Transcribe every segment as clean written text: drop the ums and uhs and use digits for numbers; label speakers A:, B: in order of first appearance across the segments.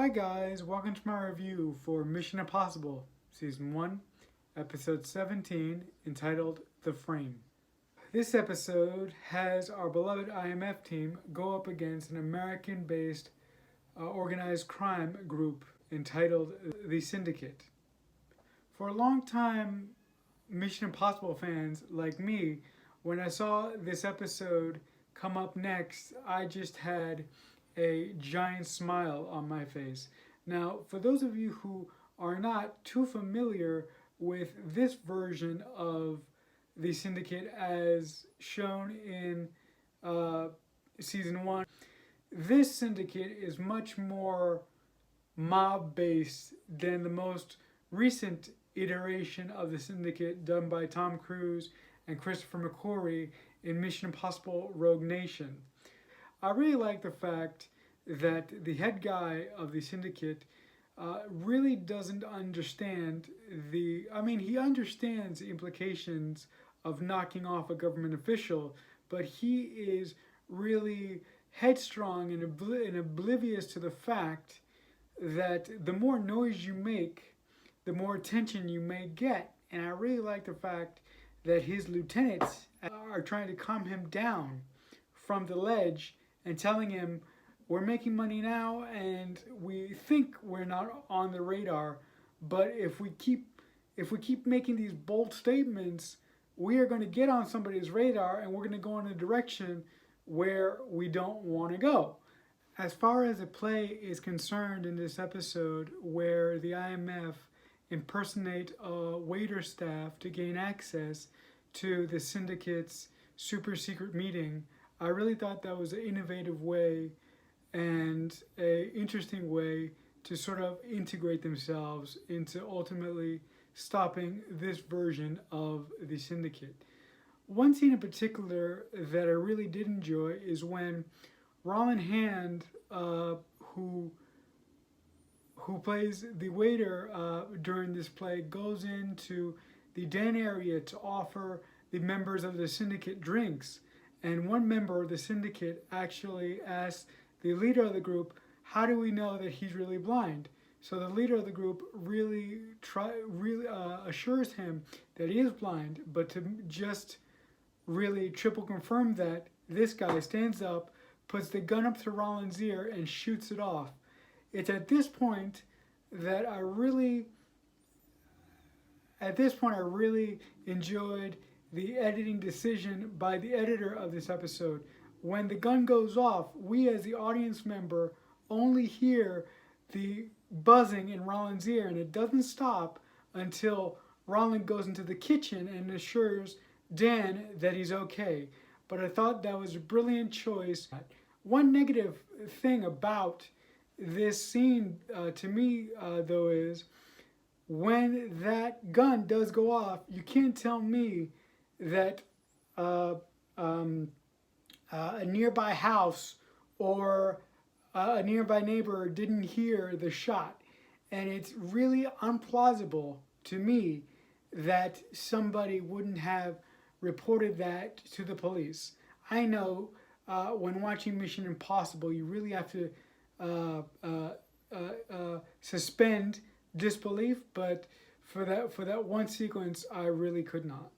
A: Hi guys, welcome to my review for Mission Impossible, Season 1, Episode 17, entitled The Frame. This episode has our beloved IMF team go up against an American-based organized crime group entitled the Syndicate. For a long time, Mission Impossible fans like me, when I saw this episode come up next, I just had a giant smile on my face. Now, for those of you who are not too familiar with this version of the Syndicate as shown in Season 1, this Syndicate is much more mob-based than the most recent iteration of the Syndicate done by Tom Cruise and Christopher McQuarrie in Mission Impossible Rogue Nation. I really like the fact that the head guy of the Syndicate really doesn't understand he understands the implications of knocking off a government official, but he is really headstrong and oblivious to the fact that the more noise you make, the more attention you may get. And I really like the fact that his lieutenants are trying to calm him down from the ledge and telling him, we're making money now and we think we're not on the radar, but if we keep making these bold statements, we are going to get on somebody's radar and we're going to go in a direction where we don't want to go. As far as the play is concerned in this episode, where the IMF impersonate a waiter staff to gain access to the Syndicate's super secret meeting, I really thought that was an innovative way and an interesting way to sort of integrate themselves into ultimately stopping this version of the Syndicate. One scene in particular that I really did enjoy is when Roland Hand, who plays the waiter during this play, goes into the den area to offer the members of the Syndicate drinks. And one member of the Syndicate actually asks the leader of the group, how do we know that he's really blind? So the leader of the group really assures him that he is blind, but to just really triple confirm that, this guy stands up, puts the gun up to Roland's ear and shoots it off. It's at this point that I really enjoyed the editing decision by the editor of this episode. When the gun goes off, we as the audience member only hear the buzzing in Roland's ear, and it doesn't stop until Roland goes into the kitchen and assures Dan that he's okay. But I thought that was a brilliant choice. One negative thing about this scene to me, though, is when that gun does go off, you can't tell me that a nearby house or a nearby neighbor didn't hear the shot. And it's really implausible to me that somebody wouldn't have reported that to the police. I know when watching Mission Impossible, you really have to suspend disbelief, but for that one sequence, I really could not.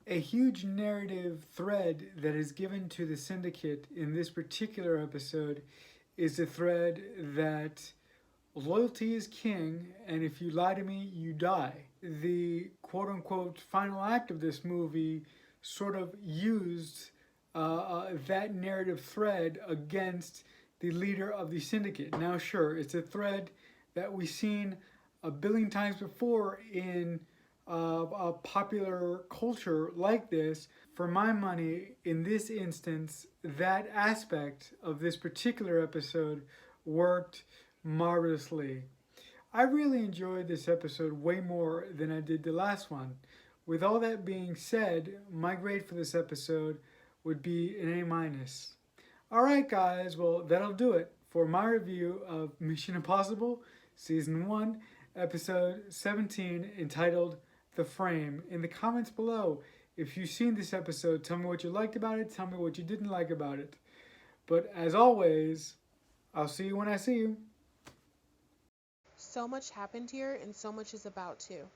A: A huge narrative thread that is given to the Syndicate in this particular episode is the thread that loyalty is king, and if you lie to me, you die. The quote-unquote final act of this movie sort of used that narrative thread against the leader of the Syndicate. Now sure, it's a thread that we've seen a billion times before in a popular culture like this. For my money, in this instance, that aspect of this particular episode worked marvelously. I really enjoyed this episode way more than I did the last one. With all that being said, my grade for this episode would be an A-. Alright guys, well that'll do it for my review of Mission Impossible Season 1, Episode 17, entitled The Frame. In the comments below, if you've seen this episode, tell me what you liked about it, tell me what you didn't like about it. But as always, I'll see you when I see you.
B: So much happened here, and so much is about to.